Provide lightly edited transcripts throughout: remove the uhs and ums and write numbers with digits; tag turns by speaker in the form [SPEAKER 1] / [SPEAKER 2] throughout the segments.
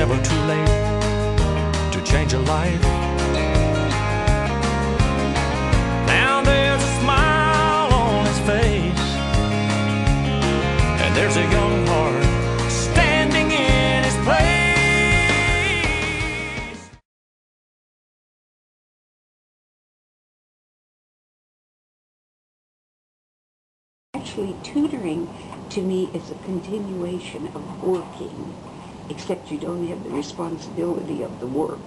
[SPEAKER 1] never too late to change a life. Now there's a smile on his face, and there's a young heart standing in his place.
[SPEAKER 2] Actually, tutoring to me is a continuation of working, except you don't have the responsibility of the work.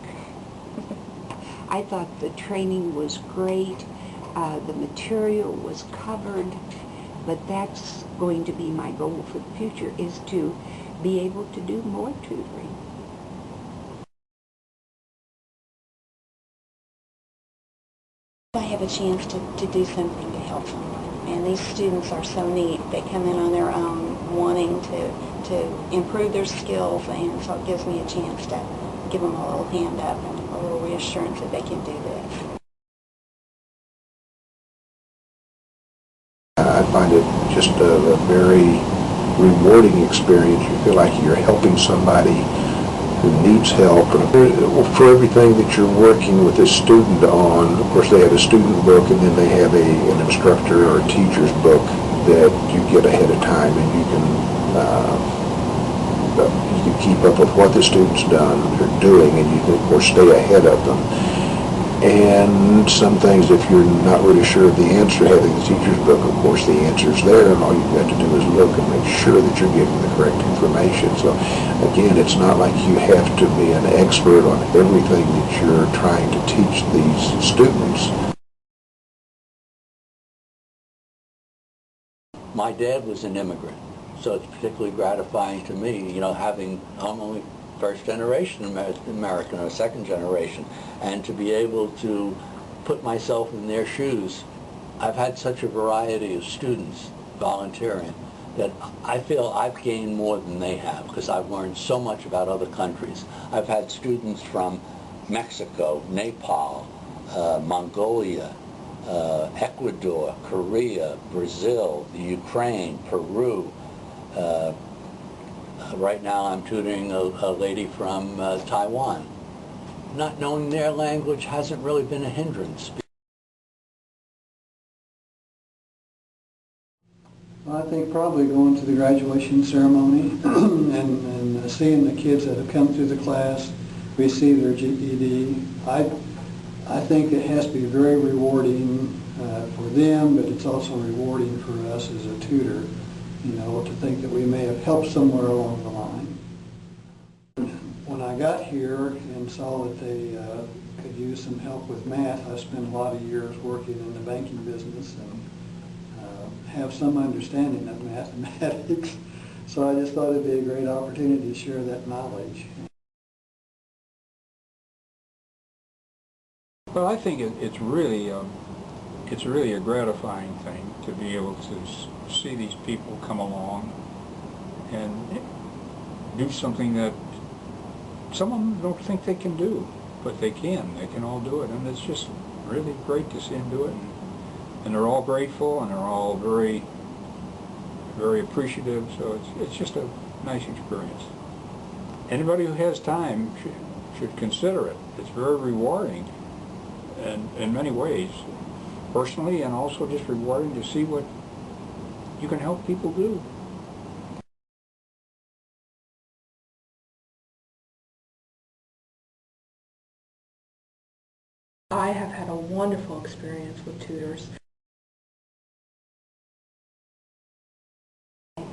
[SPEAKER 2] I thought the training was great, the material was covered, but that's going to be my goal for the future, is to be able to do more tutoring.
[SPEAKER 3] I have a chance to do something to help someone. And these students are so neat. They come in on their own, wanting to improve their skills, and so it gives me a chance to give them a little hand up and a little reassurance that they can do this.
[SPEAKER 4] I find it just a very rewarding experience. You feel like you're helping somebody who needs help. And for everything that you're working with this student on, of course they have a student book, and then they have an instructor or a teacher's book that you get ahead of time, and you can keep up with what the student's done or doing, and you can of course stay ahead of them. And some things, if you're not really sure of the answer, having the teacher's book, of course the answer's there, and all you've got to do is look and make sure that you're getting the correct information. So again, it's not like you have to be an expert on everything that you're trying to teach these students.
[SPEAKER 5] My dad was an immigrant, so it's particularly gratifying to me, you know, I'm only first generation American or second generation, and to be able to put myself in their shoes. I've had such a variety of students volunteering that I feel I've gained more than they have, because I've learned so much about other countries. I've had students from Mexico, Nepal, Mongolia, Ecuador, Korea, Brazil, the Ukraine, Peru. Right now I'm tutoring a lady from Taiwan. Not knowing their language hasn't really been a hindrance.
[SPEAKER 6] Well, I think probably going to the graduation ceremony and seeing the kids that have come through the class receive their GED, I think it has to be very rewarding for them, but it's also rewarding for us as a tutor, you know, to think that we may have helped somewhere along the line. When I got here and saw that they could use some help with math, I spent a lot of years working in the banking business and have some understanding of mathematics. So I just thought it'd be a great opportunity to share that knowledge.
[SPEAKER 7] Well, I think it's really a gratifying thing to be able to see these people come along and do something that some of them don't think they can do, but they can. They can all do it, and it's just really great to see them do it. And they're all grateful, and they're all very, very appreciative. So it's just a nice experience. Anybody who has time should consider it. It's very rewarding, and in many ways, personally, and also just rewarding to see what you can help people do.
[SPEAKER 8] I have had a wonderful experience with tutors.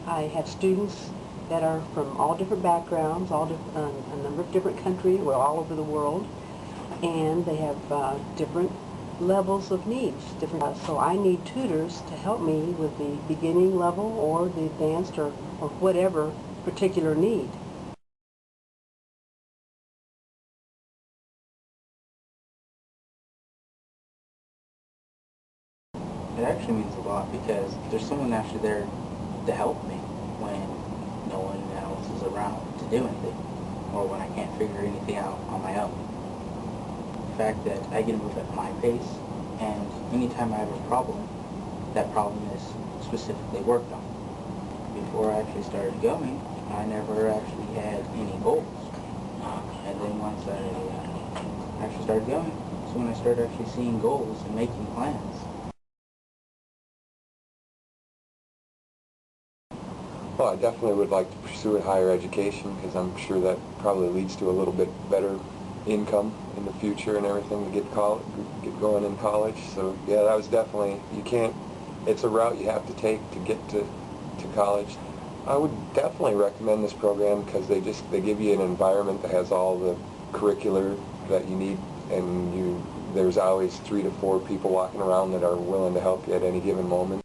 [SPEAKER 2] I have students that are from all different backgrounds, a number of different countries, well, all over the world, and they have different levels of needs. So I need tutors to help me with the beginning level or the advanced or whatever particular need.
[SPEAKER 9] It actually means a lot because there's someone actually there to help me when no one else is around to do anything, or when I can't figure anything out on my own. The fact that I get to move at my pace, and anytime I have a problem, that problem is specifically worked on. Before I actually started going, I never actually had any goals. once I actually started going. So when I started actually seeing goals and making plans.
[SPEAKER 10] Well, I definitely would like to pursue a higher education because I'm sure that probably leads to a little bit better income in the future and everything to get going in college. So yeah, that was definitely, it's a route you have to take to get to college. I would definitely recommend this program because they give you an environment that has all the curricular that you need, and there's always 3 to 4 people walking around that are willing to help you at any given moment.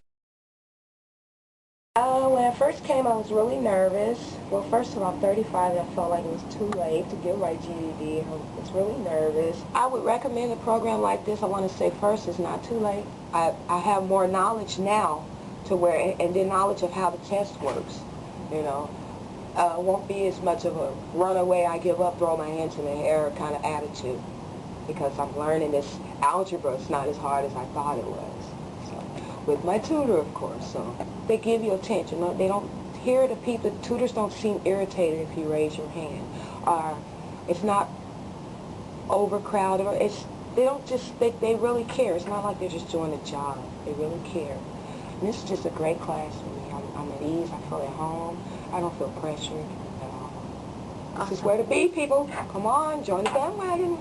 [SPEAKER 11] When I first came, I was really nervous. Well, first of all, I'm 35 and I felt like it was too late to get my GED. I was really nervous. I would recommend a program like this. I want to say first, it's not too late. I have more knowledge now and then knowledge of how the test works, you know. Won't be as much of a runaway, I give up, throw my hands in the air kind of attitude, because I'm learning this algebra. It's not as hard as I thought it was. With my tutor, of course, so they give you attention. They don't hear the people. The tutors don't seem irritated if you raise your hand, or it's not overcrowded. Or they really care. It's not like they're just doing a job. They really care. And this is just a great class for me. I'm at ease. I feel at home. I don't feel pressured at all. This is where to be, people. Come on, join the bandwagon.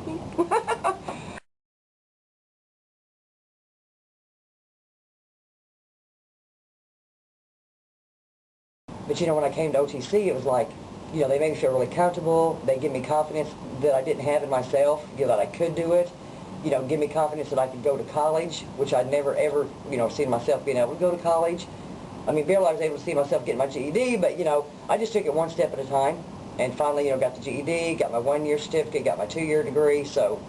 [SPEAKER 12] But you know, when I came to OTC, it was like, you know, they made me feel really comfortable. They give me confidence that I didn't have in myself, that I could do it. You know, give me confidence that I could go to college, which I'd never ever, you know, seen myself being able to go to college. I mean, barely I was able to see myself getting my GED, but you know, I just took it one step at a time, and finally, you know, got the GED, got my 1-year certificate, got my 2-year degree. So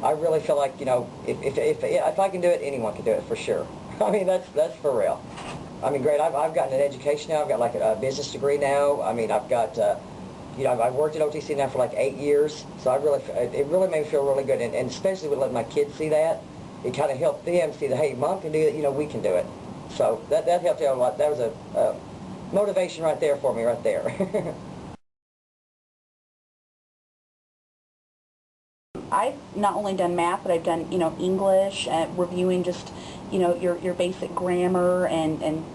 [SPEAKER 12] I really feel like, you know, if I can do it, anyone can do it for sure. I mean, that's for real. I mean, great. I've gotten an education now. I've got like a business degree now. I mean, I've got, you know, I've worked at OTC now for like 8 years. So it really made me feel really good, and especially with letting my kids see that, it kind of helped them see that, hey, Mom can do it. You know, we can do it. So that helped out a lot. That was a motivation right there for me, right there.
[SPEAKER 3] I've not only done math, but I've done, you know, English, reviewing just, you know, your basic grammar and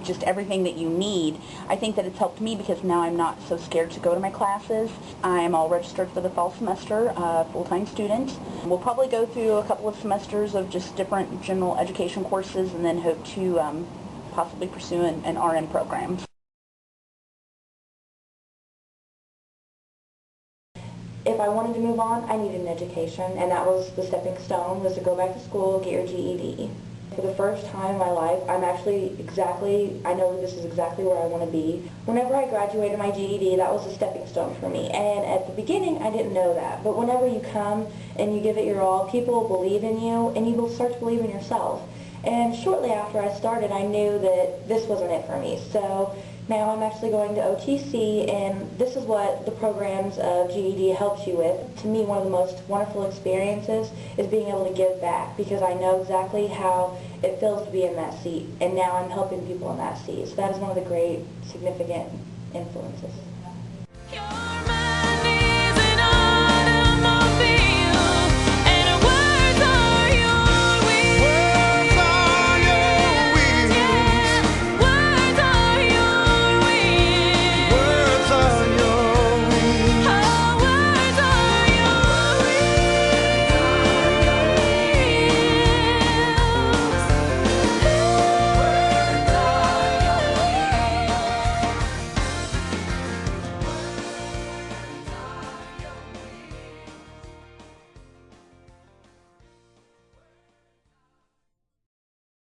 [SPEAKER 3] just everything that you need. I think that it's helped me because now I'm not so scared to go to my classes. I am all registered for the fall semester, full-time student. We'll probably go through a couple of semesters of just different general education courses and then hope to possibly pursue an RN program.
[SPEAKER 11] If I wanted to move on, I needed an education, and that was the stepping stone, was to go back to school, get your GED. For the first time in my life, I know that this is exactly where I want to be. Whenever I graduated my GED, that was a stepping stone for me, and at the beginning, I didn't know that. But whenever you come and you give it your all, people believe in you, and you will start to believe in yourself. And shortly after I started, I knew that this wasn't it for me. So now I'm actually going to OTC, and this is what the programs of GED helps you with. To me, one of the most wonderful experiences is being able to give back, because I know exactly how it feels to be in that seat, and now I'm helping people in that seat. So that is one of the great, significant influences.